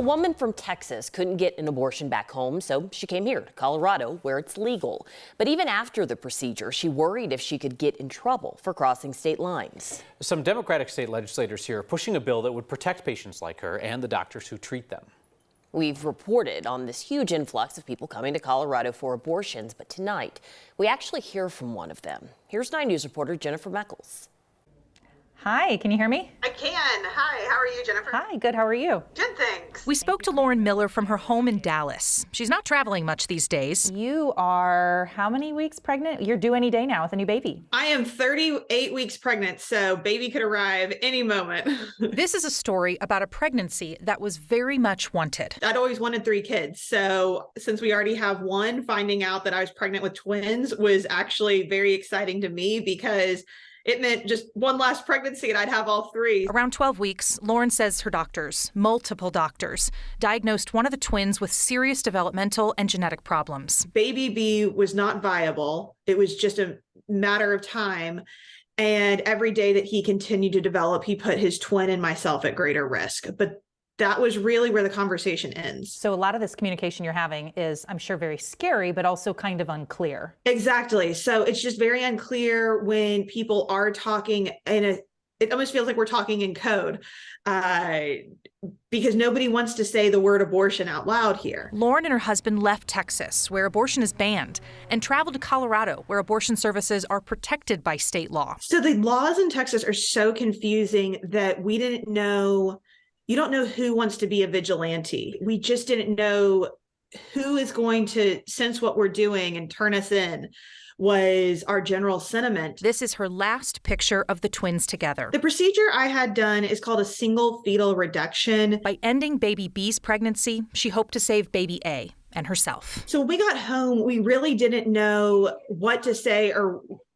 A woman from Texas couldn't get an abortion back home, so she came here to Colorado, where it's legal. But even after the procedure, she worried if she could get in trouble for crossing state lines. Some Democratic state legislators here are pushing a bill that would protect patients like her and the doctors who treat them. We've reported on this huge influx of people coming to Colorado for abortions, but tonight we actually hear from one of them. Here's 9 News reporter Jennifer Meckles. Hi, can you hear me? I can. Hi, how are you, Jennifer? Hi, good, how are you? Good, thanks. We spoke to Lauren Miller from her home in Dallas. She's not traveling much these days. You are how many weeks pregnant? You're due any day now with a new baby. I am 38 weeks pregnant, so baby could arrive any moment. This is a story about a pregnancy that was very much wanted. I'd always wanted 3 kids, so since we already have one, finding out that I was pregnant with twins was actually very exciting to me because it meant just one last pregnancy and I'd have all 3. Around 12 weeks, Lauren says her doctors, multiple doctors, diagnosed one of the twins with serious developmental and genetic problems. Baby B was not viable. It was just a matter of time. And every day that he continued to develop, he put his twin and myself at greater risk. But that was really where the conversation ends. So a lot of this communication you're having is, I'm sure, very scary, but also kind of unclear. Exactly. So it's just very unclear when people are talking it almost feels like we're talking in code because nobody wants to say the word abortion out loud here. Lauren and her husband left Texas, where abortion is banned, and traveled to Colorado, where abortion services are protected by state law. So the laws in Texas are so confusing that we didn't know. You don't know who wants to be a vigilante. We just didn't know who is going to sense what we're doing and turn us in, was our general sentiment. This is her last picture of the twins together. The procedure I had done is called a single fetal reduction. By ending baby B's pregnancy, she hoped to save baby A and herself. So when we got home, we really didn't know what to say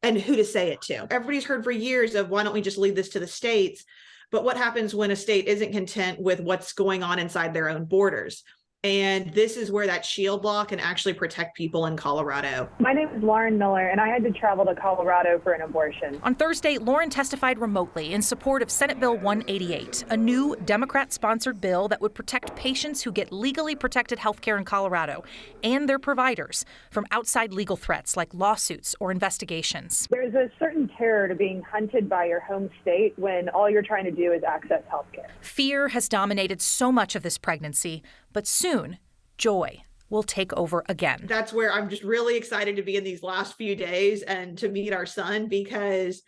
and who to say it to. Everybody's heard for years of, why don't we just leave this to the states? But what happens when a state isn't content with what's going on inside their own borders? And this is where that shield law can actually protect people in Colorado. My name is Lauren Miller, and I had to travel to Colorado for an abortion. On Thursday, Lauren testified remotely in support of Senate Bill 188, a new Democrat-sponsored bill that would protect patients who get legally protected health care in Colorado and their providers from outside legal threats like lawsuits or investigations. There's a certain terror to being hunted by your home state when all you're trying to do is access health care. Fear has dominated so much of this pregnancy, but soon, joy will take over again. That's where I'm just really excited to be in these last few days and to meet our son, because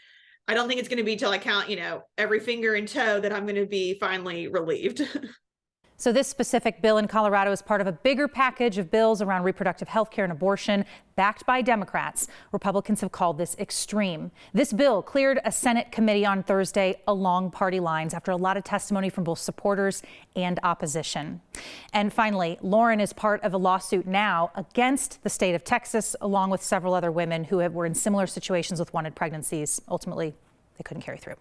I don't think it's going to be till I count, every finger and toe that I'm going to be finally relieved. So this specific bill in Colorado is part of a bigger package of bills around reproductive health care and abortion backed by Democrats. Republicans have called this extreme. This bill cleared a Senate committee on Thursday along party lines after a lot of testimony from both supporters and opposition. And finally, Lauren is part of a lawsuit now against the state of Texas, along with several other women who were in similar situations with wanted pregnancies. Ultimately, they couldn't carry through.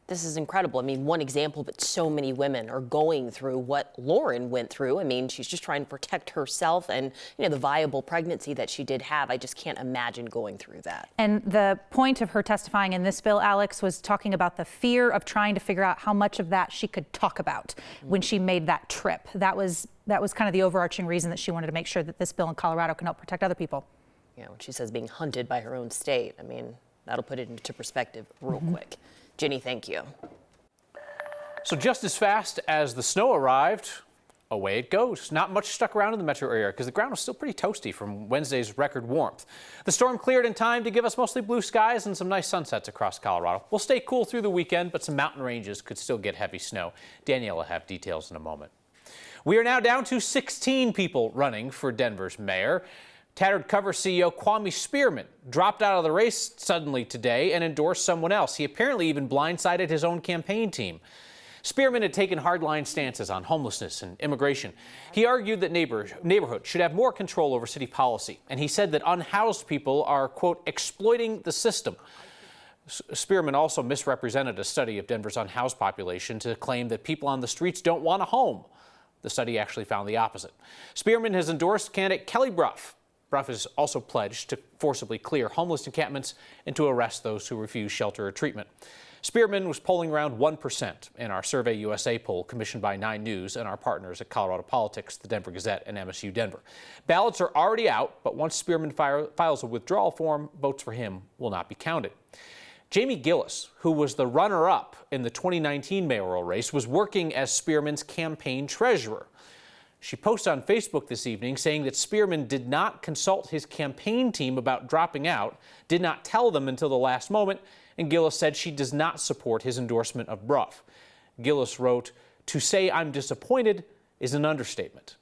This is incredible. I mean, one example, but so many women are going through what Lauren went through. I mean, she's just trying to protect herself and, the viable pregnancy that she did have. I just can't imagine going through that. And the point of her testifying in this bill, Alex, was talking about the fear of trying to figure out how much of that she could talk about when she made that trip. That was kind of the overarching reason that she wanted to make sure that this bill in Colorado can help protect other people. When she says being hunted by her own state, I mean, that'll put it into perspective real quick. Jenny, thank you. So just as fast as the snow arrived, away it goes. Not much stuck around in the metro area because the ground was still pretty toasty from Wednesday's record warmth. The storm cleared in time to give us mostly blue skies and some nice sunsets across Colorado. We'll stay cool through the weekend, but some mountain ranges could still get heavy snow. Danielle will have details in a moment. We are now down to 16 people running for Denver's mayor. Tattered Cover CEO Kwame Spearman dropped out of the race suddenly today and endorsed someone else. He apparently even blindsided his own campaign team. Spearman had taken hardline stances on homelessness and immigration. He argued that neighborhoods should have more control over city policy, and he said that unhoused people are, quote, exploiting the system. Spearman also misrepresented a study of Denver's unhoused population to claim that people on the streets don't want a home. The study actually found the opposite. Spearman has endorsed candidate Kelly Bruff. Bruff has also pledged to forcibly clear homeless encampments and to arrest those who refuse shelter or treatment. Spearman was polling around 1% in our Survey USA poll commissioned by 9 News and our partners at Colorado Politics, the Denver Gazette, and MSU Denver. Ballots are already out, but once Spearman files a withdrawal form, votes for him will not be counted. Jamie Gillis, who was the runner-up in the 2019 mayoral race, was working as Spearman's campaign treasurer. She posted on Facebook this evening saying that Spearman did not consult his campaign team about dropping out, did not tell them until the last moment, and Gillis said she does not support his endorsement of Bruff. Gillis wrote, "To say I'm disappointed is an understatement."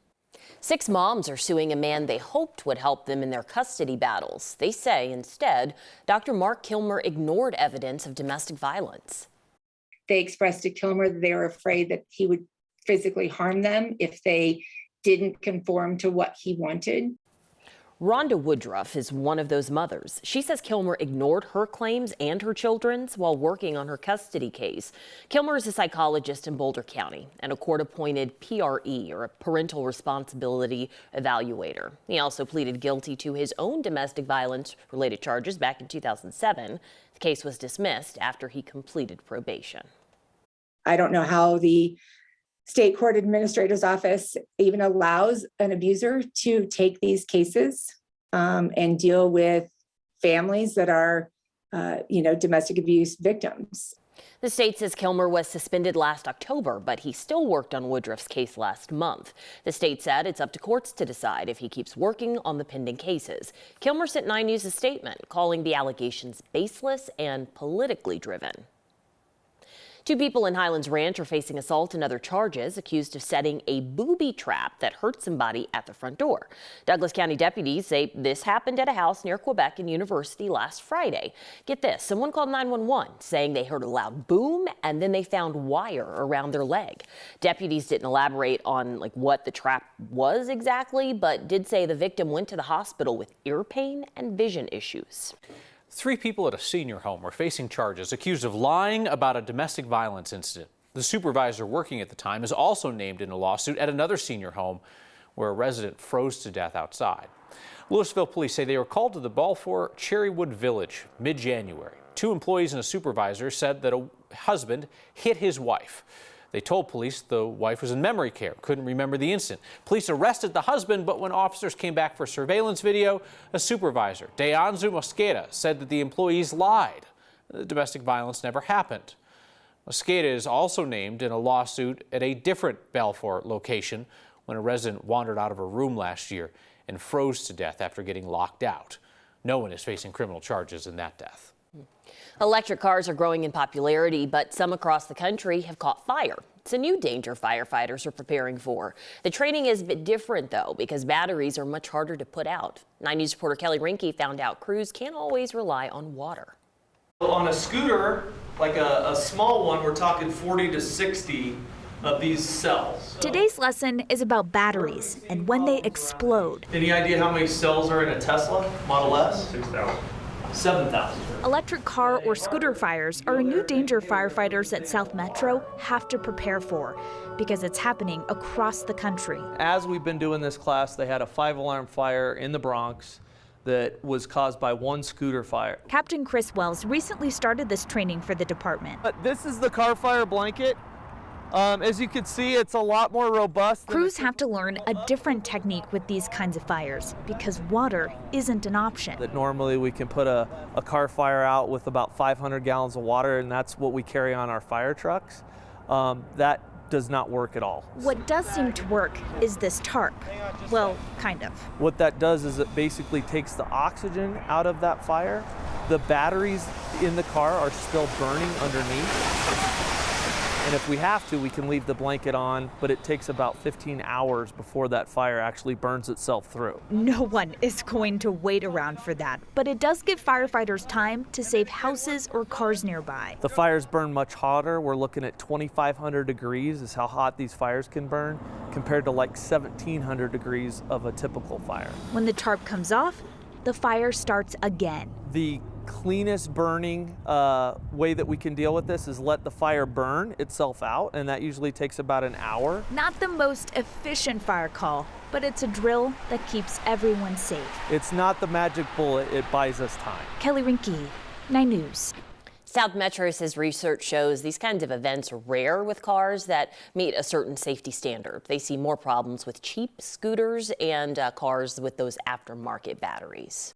6 moms are suing a man they hoped would help them in their custody battles. They say instead, Dr. Mark Kilmer ignored evidence of domestic violence. They expressed to Kilmer that they were afraid that he would physically harm them if they didn't conform to what he wanted. Rhonda Woodruff is one of those mothers. She says Kilmer ignored her claims and her children's while working on her custody case. Kilmer is a psychologist in Boulder County and a court-appointed PRE, or a parental responsibility evaluator. He also pleaded guilty to his own domestic violence-related charges back in 2007. The case was dismissed after he completed probation. I don't know how the state court administrator's office even allows an abuser to take these cases and deal with families that are, domestic abuse victims. The state says Kilmer was suspended last October, but he still worked on Woodruff's case last month. The state said it's up to courts to decide if he keeps working on the pending cases. Kilmer sent 9 News a statement calling the allegations baseless and politically driven. 2 people in Highlands Ranch are facing assault and other charges, accused of setting a booby trap that hurt somebody at the front door. Douglas County deputies say this happened at a house near Quebec and University last Friday. Get this, someone called 911 saying they heard a loud boom and then they found wire around their leg. Deputies didn't elaborate on what the trap was exactly, but did say the victim went to the hospital with ear pain and vision issues. 3 people at a senior home are facing charges accused of lying about a domestic violence incident. The supervisor working at the time is also named in a lawsuit at another senior home where a resident froze to death outside. Louisville police say they were called to the Balfour Cherrywood Village mid-January. 2 employees and a supervisor said that a husband hit his wife. They told police the wife was in memory care, couldn't remember the incident. Police arrested the husband, but when officers came back for surveillance video, a supervisor, Deanzu Mosqueda, said that the employees lied. The domestic violence never happened. Mosqueda is also named in a lawsuit at a different Balfour location when a resident wandered out of her room last year and froze to death after getting locked out. No one is facing criminal charges in that death. Electric cars are growing in popularity, but some across the country have caught fire. It's a new danger firefighters are preparing for. The training is a bit different, though, because batteries are much harder to put out. 9 News reporter Kelly Rinke found out crews can't always rely on water. On a scooter, like a small one, we're talking 40 to 60 of these cells. Today's lesson is about batteries and when they explode. Any idea how many cells are in a Tesla Model S? 6,000. 7,000. Electric car or scooter fires are a new danger firefighters at South Metro have to prepare for because it's happening across the country. As we've been doing this class, they had a 5-alarm fire in the Bronx that was caused by 1 scooter fire. Captain Chris Wells recently started this training for the department. This is the car fire blanket. As you can see, it's a lot more robust. Crews have to learn a different technique with these kinds of fires because water isn't an option. That normally we can put a car fire out with about 500 gallons of water, and that's what we carry on our fire trucks. That does not work at all. What does seem to work is this tarp. Well, kind of. What that does is it basically takes the oxygen out of that fire. The batteries in the car are still burning underneath. And if we have to, we can leave the blanket on, but it takes about 15 hours before that fire actually burns itself through. No one is going to wait around for that, but it does give firefighters time to save houses or cars nearby. The fires burn much hotter. We're looking at 2,500 degrees is how hot these fires can burn, compared to like 1,700 degrees of a typical fire. When the tarp comes off, the fire starts again. The cleanest burning way that we can deal with this is let the fire burn itself out, and that usually takes about an hour. Not the most efficient fire call, but it's a drill that keeps everyone safe. It's not the magic bullet, it buys us time. Kelly Rinke, 9 News. South Metro says research shows these kinds of events are rare with cars that meet a certain safety standard. They see more problems with cheap scooters and cars with those aftermarket batteries.